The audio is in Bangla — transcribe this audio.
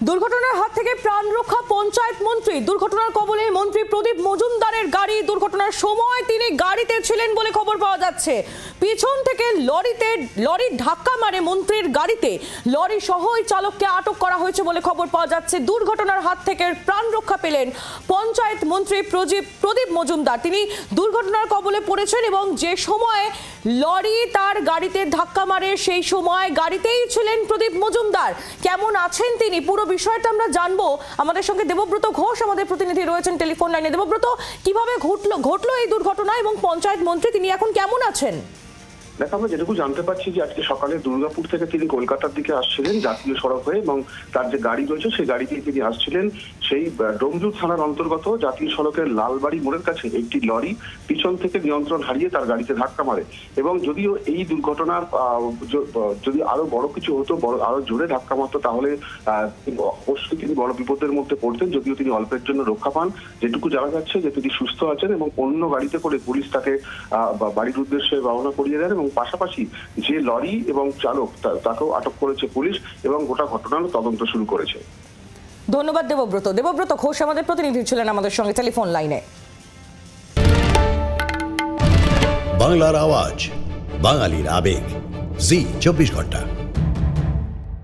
দুর্ঘটনার হাত থেকে প্রাণ রক্ষা পঞ্চায়েত মন্ত্রী। দুর্ঘটনার কবলে মন্ত্রী প্রদীপ মজুমদারের গাড়ি। দুর্ঘটনার সময় তিনি গাড়িতে ছিলেন বলে খবর পাওয়া যাচ্ছে। পিছন থেকে লরির ধাক্কা মারে মন্ত্রীর গাড়িতে। লরি সহ ওই চালককে আটক করা হয়েছে বলে খবর পাওয়া যাচ্ছে। দুর্ঘটনার হাত থেকে প্রাণ রক্ষা পেলেন পঞ্চায়েত মন্ত্রী প্রদীপ মজুমদার। তিনি দুর্ঘটনার কবলে পড়েছেন এবং যে সময় লরি তার গাড়িতে ধাক্কা মারে সেই সময় গাড়িতেই ছিলেন প্রদীপ মজুমদার। কেমন আছেন তিনি, পুরো বিষয়টা আমরা জানবো। আমাদের সঙ্গে দেবব্রত ঘোষ আমাদের প্রতিনিধি রয়েছেন টেলিফোন লাইনে। দেবব্রত, কিভাবে ঘটলো এই দুর্ঘটনা এবং পঞ্চায়েত মন্ত্রী তিনি এখন কেমন আছেন? দেখো, আমরা যেটুকু জানতে পারছি যে আজকে সকালে দুর্গাপুর থেকে তিনি কলকাতার দিকে আসছিলেন জাতীয় সড়ক হয়ে, এবং তার যে গাড়ি রয়েছে সেই গাড়ি দিয়ে তিনি আসছিলেন। সেই ডোমজুর থানার অন্তর্গত জাতীয় সড়কের লালবাড়ি মোড়ের কাছে একটি লরি পিছন থেকে নিয়ন্ত্রণ হারিয়ে তার গাড়িতে ধাক্কা মারে। এবং যদিও এই দুর্ঘটনার যদি আরো বড় কিছু হতো, আরো জোরে ধাক্কা মারতো, তাহলে অবশ্যই তিনি বড় বিপদের মধ্যে পড়তেন। যদিও তিনি অল্পের জন্য রক্ষা পান। যেটুকু জানা যাচ্ছে যে তিনি সুস্থ আছেন এবং অন্য গাড়িতে করে পুলিশ তাকে বাড়ির উদ্দেশ্যে রওনা করিয়ে দেন, এবং পাশাপাশি যে লরি এবং চালক তাকেও আটক করেছে পুলিশ এবং গোটা ঘটনার তদন্ত শুরু করেছে। ধন্যবাদ দেবব্রত। দেবব্রত ঘোষ আমাদের প্রতিনিধি ছিলেন আমাদের সঙ্গে টেলিফোন লাইনে। বাংলার আওয়াজ, বাঙালির আবেগ, জি 24 ঘন্টা।